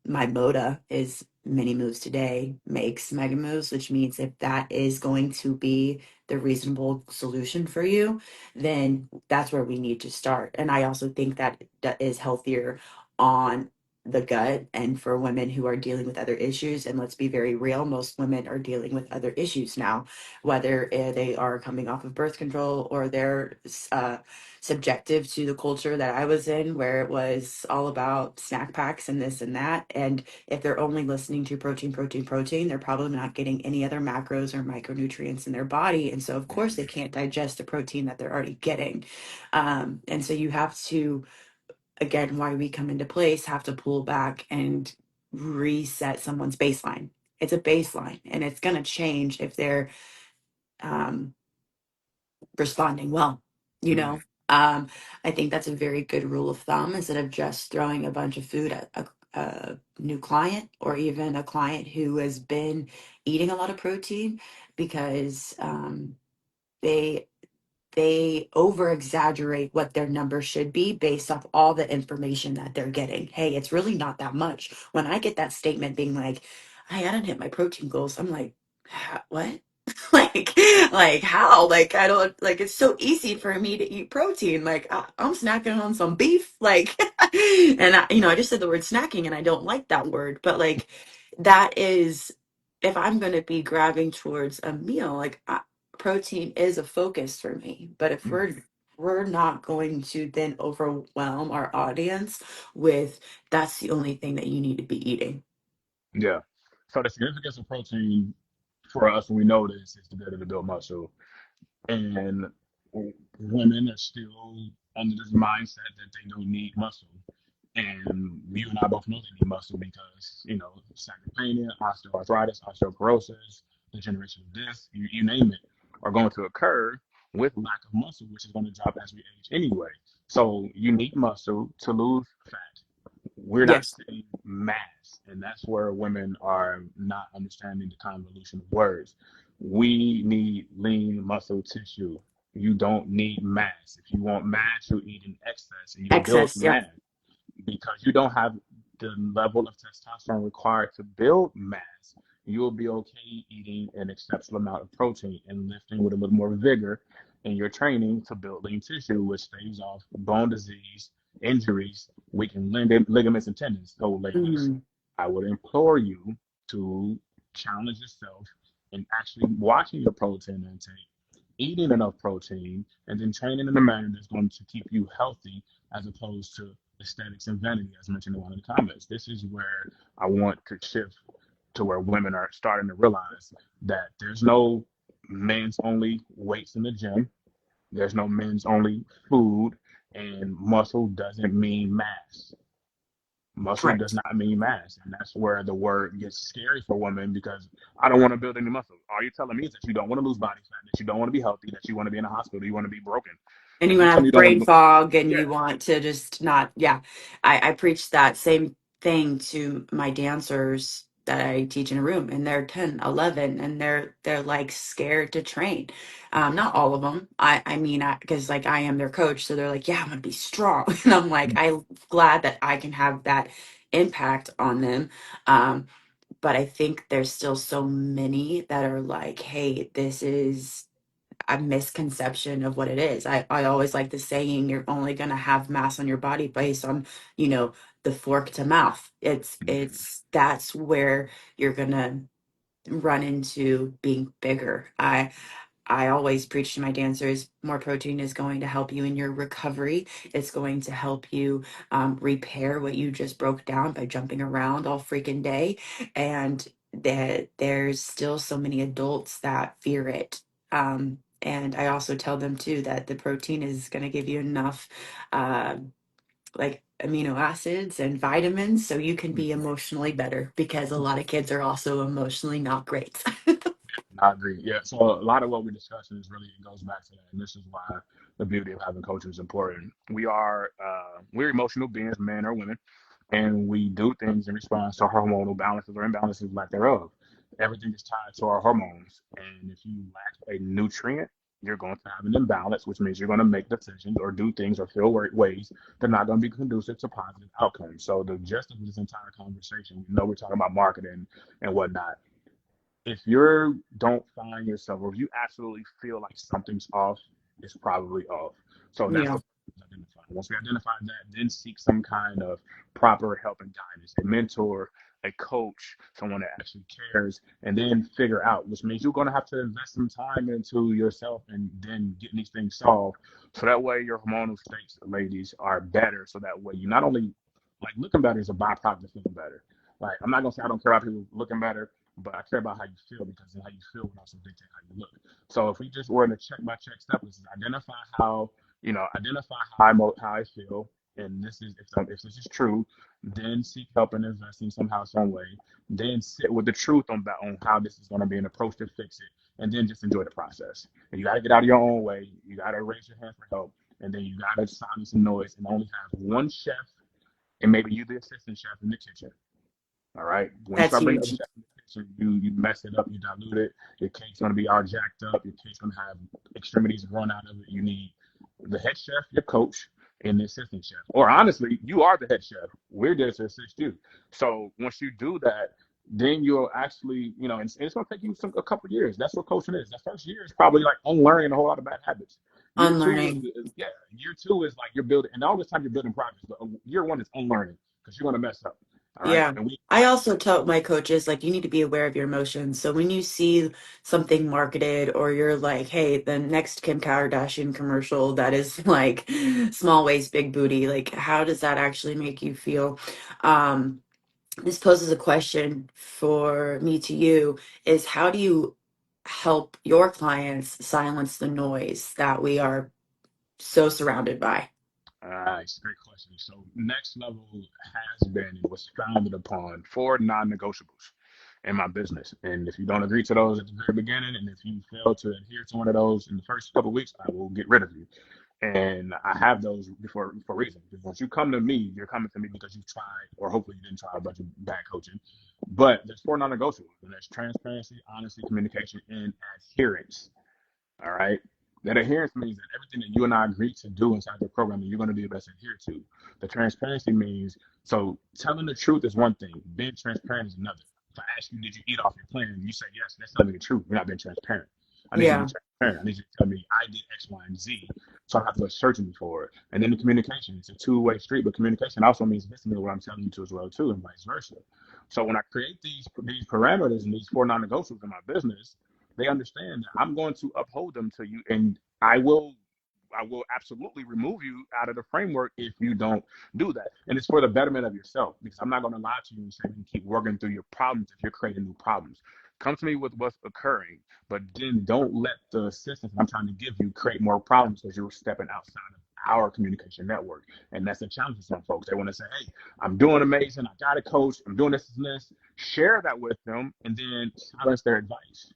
my moda is many moves today makes mega moves, which means if that is going to be the reasonable solution for you, then that's where we need to start. And I also think that that is healthier on the gut and for women who are dealing with other issues. And let's be very real, most women are dealing with other issues now, whether they are coming off of birth control or they're subjective to the culture that I was in, where it was all about snack packs and this and that. And if they're only listening to protein, protein, protein, they're probably not getting any other macros or micronutrients in their body. And so, of course, they mm, can't digest the protein that they're already getting. And so you have to, again, why we come into place, have to pull back and reset someone's baseline. It's a baseline and it's going to change if they're um, responding well, you mm, know. um, I think that's a very good rule of thumb instead of just throwing a bunch of food at a new client or even a client who has been eating a lot of protein because they they over exaggerate what their number should be based off all the information that they're getting. Hey, it's really not that much. When I get that statement being like, hey, I didn't hit my protein goals, I'm like, what? like, like how? Like, I don't, like, it's so easy for me to eat protein. Like, I'm snacking on some beef. Like, and I just said the word snacking and I don't like that word, but like, that is, if I'm going to be grabbing towards a meal, like, protein is a focus for me. But if mm. we're not going to then overwhelm our audience with that's the only thing that you need to be eating. Yeah. So the significance of protein for us when we know this is to be able to build muscle. And women are still under this mindset that they don't need muscle. And you and I both know they need muscle because, sarcopenia, osteoarthritis, osteoporosis, degeneration of disc, you name it, are going to occur with lack of muscle, which is going to drop as we age anyway. So you need muscle to lose fat. We're not Yes. saying mass, and that's where women are not understanding the convolution of words. We need lean muscle tissue. You don't need mass. If you want mass, you eat in excess and you build Excess. Yep. mass because you don't have the level of testosterone required to build mass. You will be okay eating an exceptional amount of protein and lifting with a little more vigor in your training to build lean tissue, which staves off bone disease, injuries, weakened ligaments, and tendons. So, ladies, Mhm. I would implore you to challenge yourself in actually watching your protein intake, eating enough protein, and then training in a manner that's going to keep you healthy as opposed to aesthetics and vanity, as mentioned in one of the comments. This is where I want to shift to where women are starting to realize that there's no men's only weights in the gym, there's no men's only food, and muscle doesn't mean mass. Muscle does Correct. not mean mass, and that's where the word gets scary for women because I don't want to build any muscle. All you're telling me is that you don't want to lose body fat, that you don't want to be healthy, that you want to be in a hospital, you want to be broken. And Like you you want to tell me have you don't want brain to. fog and Yeah. you want to just not, yeah. I preach that same thing to my dancers that I teach in a room, and they're 10, 11, and they're like scared to train. Not all of them. I mean, because like I am their coach, so they're like, yeah, I'm gonna be strong. And I'm like, I'm glad that I can have that impact on them. Um, but I think there's still so many that are like, hey, this is a misconception of what it is. I always like the saying, you're only going to have mass on your body based on, you know, the fork to mouth. That's where you're going to run into being bigger. I always preach to my dancers, more protein is going to help you in your recovery. It's going to help you repair what you just broke down by jumping around all freaking day. And that there's still so many adults that fear it. And I also tell them too that the protein is going to give you enough uh, like amino acids and vitamins so you can be emotionally better because a lot of kids are also emotionally not great. I agree. Yeah. So a lot of what we're discussing is really, it goes back to that, and this is why the beauty of having coaches is important. We're emotional beings, men or women, and we do things in response to hormonal balances or imbalances, lack thereof. Everything is tied to our hormones, and if you lack a nutrient, you're going to have an imbalance, which means you're going to make decisions or do things or feel ways that are not going to be conducive to positive outcomes. So the gist of this entire conversation, we know we're talking about marketing and whatnot. If you don't find yourself, or if you absolutely feel like something's off, it's probably off. So that's Yeah, what we identify. Once we identify that, then seek some kind of proper help and guidance, a mentor, a coach, someone that actually cares, and then figure out, which means you're going to have to invest some time into yourself and then getting these things solved. So that way your hormonal states, ladies, are better. So that way you not only, like, looking better is a byproduct of feeling better. Like, I'm not going to say I don't care about people looking better, but I care about how you feel, because how you feel will also dictate how you look. So if we just were in a check by check step, this is identify how I feel, and this is, if this is true, then seek help and invest in somehow, some way. Then sit with the truth on how this is going to be an approach to fix it, and then just enjoy the process. And you got to get out of your own way. You got to raise your hand for help, and then you got to silence some noise and only have one chef, and maybe you the assistant chef in the kitchen. All right. When you that's start bringing huge. other stuff in the kitchen, you mess it up, you dilute it. Your cake's gonna be all jacked up. Your cake's gonna have extremities run out of it. You need the head chef, your coach, and the assistant chef. Or honestly, you are the head chef. We're there to assist you. So once you do that, then you'll actually, and it's gonna take you a couple of years. That's what coaching is. The first year is probably like unlearning a whole lot of bad habits. Year two Unlearning. yeah, year two is like you're building, and all this time you're building progress. But year one is unlearning, because you're gonna mess up. All right. Yeah. And we I also tell my coaches, like, you need to be aware of your emotions. So when you see something marketed or you're like, hey, the next Kim Kardashian commercial that is like small waist, big booty, like, how does that actually make you feel? Um, this poses a question for me to you is how do you help your clients silence the noise that we are so surrounded by? It's a great question. So, next level has been and was founded upon four non-negotiables in my business. And if you don't agree to those at the very beginning, and if you fail to adhere to one of those in the first couple of weeks, I will get rid of you. And I have those for a reason. Because once you come to me, you're coming to me because you tried, or hopefully you didn't try a bunch of bad coaching. But there's four non-negotiables, and that's transparency, honesty, communication, and adherence. All right. That adherence means that everything that you and I agree to do inside the program, you're going to be able to adhere to. The transparency means, so telling the truth is one thing, being transparent is another. If I ask you, did you eat off your plan? And you say yes, that's telling the truth. You're not being transparent. I need you to be Yeah, transparent. I need you to tell me I did X, Y, and Z, so I don't have to go searching for it. And then the communication, it's a two-way street, but communication also means listening to what I'm telling you to as well too, and vice versa. So when I create these parameters and these four non-negotiables in my business, they understand that I'm going to uphold them to you, and I will absolutely remove you out of the framework if you don't do that. And it's for the betterment of yourself, because I'm not going to lie to you and say you keep working through your problems if you're creating new problems. Come to me with what's occurring, but then don't let the assistance I'm trying to give you create more problems because you're stepping outside of our communication network. And that's a challenge for some folks. They want to say, hey, I'm doing amazing. I got a coach. I'm doing this and this. Share that with them and then silence their advice.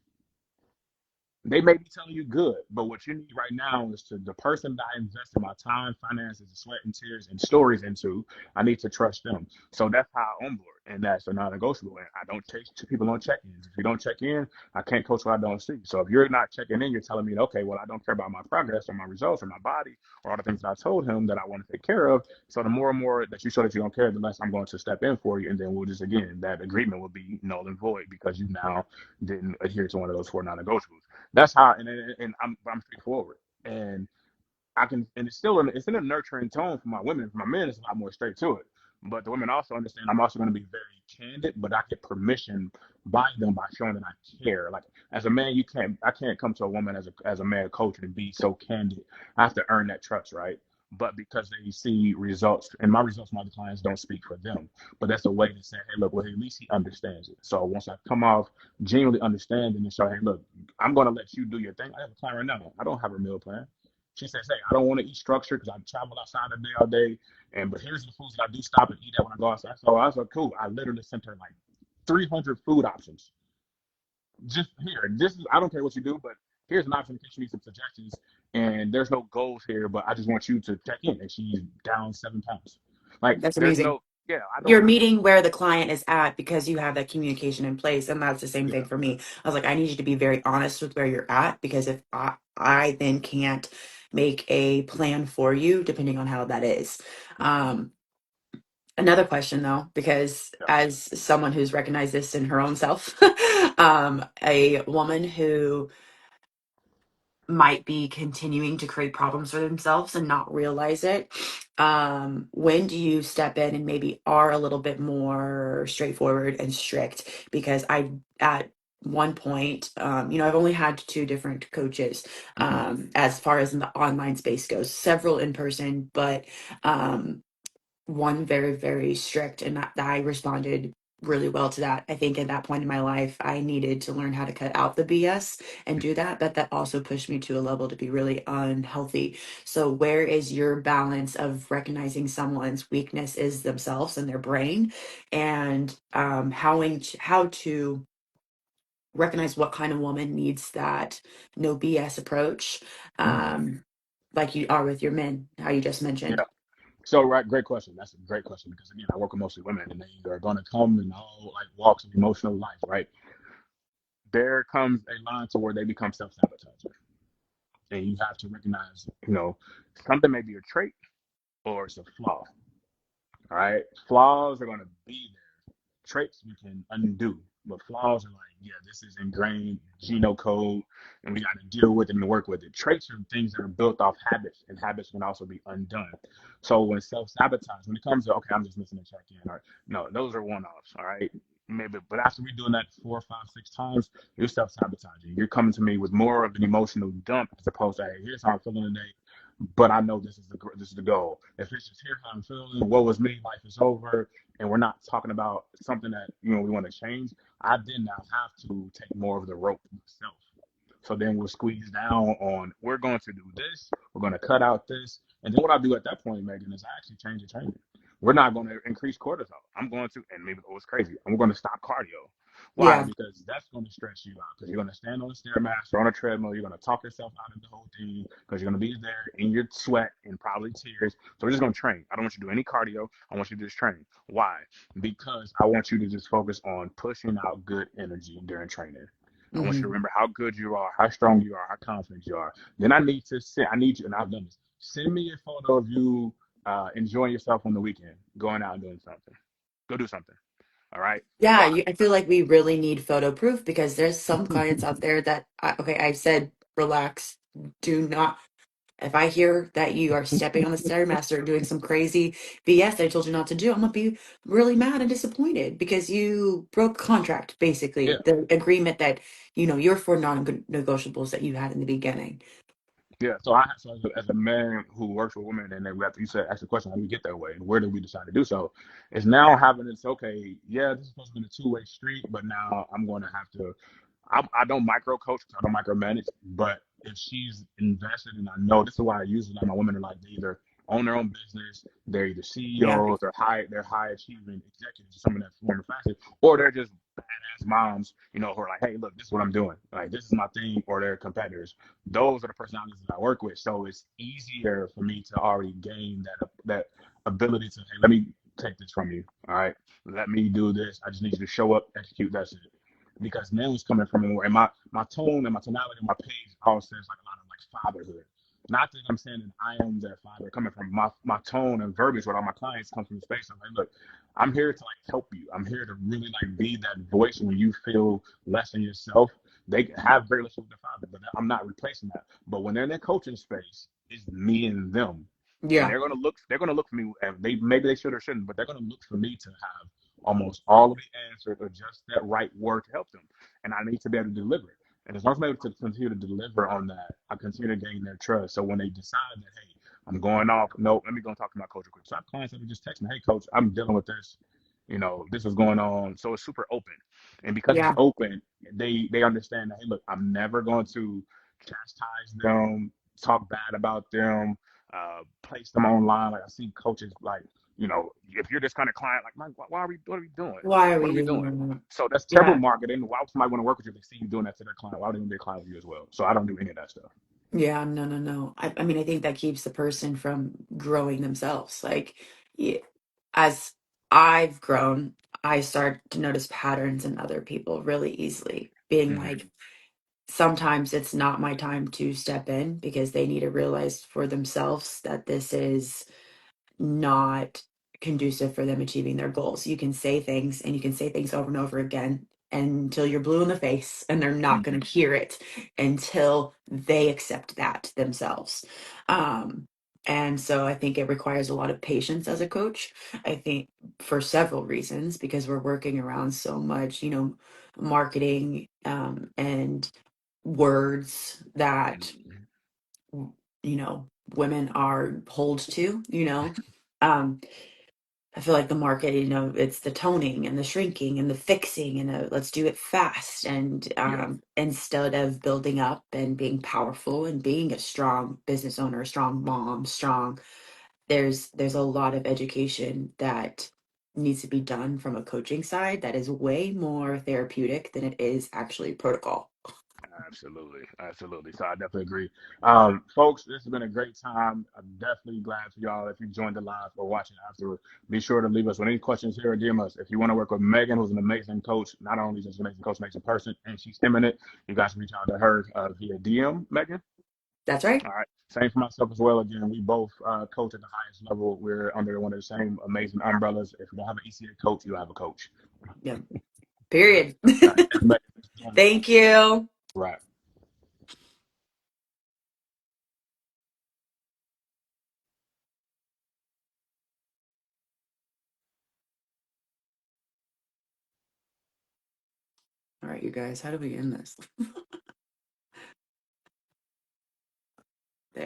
They may be telling you good, but what you need right now is to the person that I invested my time, finances, sweat, and tears and stories into. I need to trust them. So that's how I onboard, and that's a non-negotiable. And I don't take people on check-ins. If you don't check in, I can't coach what I don't see. So if you're not checking in, you're telling me, okay, well, I don't care about my progress or my results or my body or all the things that I told him that I want to take care of. So the more and more that you show that you don't care, the less I'm going to step in for you, and then we'll just again that agreement will be null and void because you now didn't adhere to one of those four non-negotiables. That's how, and I'm straightforward, and I can, and it's in a nurturing tone for my women. For my men, it's a lot more straight to it. But the women also understand I'm also going to be very candid, but I get permission by them by showing that I care. Like as a man, I can't come to a woman as a male coach and be so candid. I have to earn that trust, right? But because they see results, and my results, my clients don't speak for them. But that's a way to say, hey, look, well, at least he understands it. So once I come off genuinely understanding and show, hey, look, I'm going to let you do your thing. I have a client right now. I don't have a meal plan. She says, "Hey, I don't want to eat structured because I travel outside all day. And but here's the foods that I do stop and eat at when I go outside." So I was like, "Cool." I literally sent her like 300 food options. Just here, this is I don't care what you do, but here's an option in case you need some suggestions. And there's no goals here, but I just want you to check in. And she's down 7 pounds. Like That's there's amazing. no yeah. I don't You're meeting where the client is at because you have that communication in place. And that's the same thing yeah for me. I was like, I need you to be very honest with where you're at because if I then can't make a plan for you, depending on how that is. Um, Another question though, because yeah as someone who's recognized this in her own self, a woman who might be continuing to create problems for themselves and not realize it. When do you step in and maybe are a little bit more straightforward and strict? Because I, at one point, I've only had two different coaches mhm, as far as in the online space goes, several in person, but one very very strict, and I responded really well to that. I think at that point in my life I needed to learn how to cut out the BS and do that, but that also pushed me to a level to be really unhealthy. So where is your balance of recognizing someone's weakness is themselves and their brain, and how to recognize what kind of woman needs that no BS approach, mhm, um like you are with your men, how you just mentioned. yeah. So right, great question. That's a great question because again, I work with mostly women, and they are going to come in all like walks of emotional life, right? There comes a line to where they become self-sabotaging, and you have to recognize, something may be a trait or it's a flaw. All right, flaws are going to be there. Traits you can undo, but flaws are like, yeah, this is ingrained genome code, and we got to deal with it and work with it. Traits are things that are built off habits, and habits can also be undone. So when self-sabotage, when it comes to okay, I'm just missing a check-in, or no, those are one-offs. All right, maybe, but after we doing that 4, 5, 6 times, you're self-sabotaging. You're coming to me with more of an emotional dump as opposed to, hey, here's how I'm feeling today, but I know this is the goal. If it's just here how I'm feeling, what was me, life is over, and we're not talking about something that we want to change, I then now have to take more of the rope myself. So then we'll squeeze down on we're going to do this, we're going to cut out this, and then what I do at that point, Megan, is I actually change the training. We're not going to increase cortisol. I'm going to, and maybe it was crazy. I'm going to stop cardio. Why? Yeah. Because that's going to stress you out. Because you're going to stand on the stairmaster on a treadmill. You're going to talk yourself out of the whole thing because you're going to be there in your sweat and probably tears. So we're just going to train. I don't want you to do any cardio. I want you to just train. Why? Because I want you to just focus on pushing out good energy during training. I want you to Hmm. remember how good you are, how strong you are, how confident you are. Then I need you, and I've done this. Send me a photo of you enjoying yourself on the weekend, going out and doing something. Go do something. All right. Yeah, Why? I feel like we really need photo proof because there's some clients out there that, okay, I said, relax, do not. If I hear that you are stepping on the stairmaster doing some crazy BS that I told you not to do, I'm gonna be really mad and disappointed because you broke contract, basically, Yeah. the agreement that, your four non-negotiables that you had in the beginning. Yeah, so as a man who works with women, and then we have to, you said, ask the question, how do we get that way, and where do we decide to do so? It's now having this, okay, yeah, this is supposed to be a two-way street, but now I'm going to have to, I don't micro coach, I don't micromanage, but if she's invested, and I know this is why I usually like my women are like they either own their own business, they're either Yeah. CEOs, they're high achieving executives, some of that form of facet, or they're just badass as moms, who are like, hey, look, this is what I'm doing. Like, this is my thing, or their competitors. Those are the personalities that I work with. So it's easier for me to already gain that ability to, hey, let me take this from you. All right. Let me do this. I just need you to show up, execute, that's it. Because now it's coming from more, and my tone and my tonality, my page all says like a lot of like fatherhood. Not that I'm saying that I am their father, coming from my tone and verbiage with all my clients comes from the space of like, look, I'm here to like help you. I'm here to really like be that voice when you feel less than yourself. They have very little with their father, but I'm not replacing that. But when they're in their coaching space, it's me and them. And Yeah. they're gonna look for me, and maybe they should or shouldn't, but they're gonna look for me to have almost all of the answers or just that right word to help them. And I need to be able to deliver it. And as long as I'm able to continue to deliver on that, I continue to gain their trust. So when they decide that, hey, I'm going off, no, let me go and talk to my coach real quick. So I have clients that just text me, hey, coach, I'm dealing with this. This is going on. So it's super open. And because it's Yeah. open, they understand that, hey, look, I'm never going to chastise them, talk bad about them, place them online. Like I see coaches like, if you're this kind of client, like, man, why are we, what are we doing? Why are What we are we doing? doing that? So that's terrible Yeah. marketing. Why would somebody want to work with you if they see you doing that to their client? Why would they want to be a client with you as well? So I don't do any of that stuff. Yeah, no, no, no. I mean, I think that keeps the person from growing themselves. Like, y- as I've grown, I start to notice patterns in other people really easily, being like, Mm-hmm. sometimes it's not my time to step in because they need to realize for themselves that this is not conducive for them achieving their goals. You can say things and you can say things over and over again until you're blue in the face, and they're not going Mm-hmm. to hear it until they accept that themselves. Um, and so I think it requires a lot of patience as a coach. I think for several reasons, because we're working around so much, marketing, and words that Mm-hmm. women are hold to, um I feel like the market, it's the toning and the shrinking and the fixing and let's do it fast, and Yeah, instead of building up and being powerful and being a strong business owner, a strong mom, strong, there's a lot of education that needs to be done from a coaching side that is way more therapeutic than it is actually protocol. absolutely. Absolutely. So I definitely agree. Folks, this has been a great time. I'm definitely glad for y'all if you joined the live or watching afterward. Be sure to leave us with any questions here or DM us. If you want to work with Megan, who's an amazing coach, not only just an amazing coach, amazing person, and she's imminent, you guys can reach out to her via DM, Megan. That's right. All right. Same for myself as well. Again, we both coach at the highest level. We're under one of the same amazing umbrellas. If you don't have an ECA coach, you have a coach. Yeah. Period. All right. Thanks, Megan. Thanks for joining us. Thank you. Right. All right, you guys, how do we end this?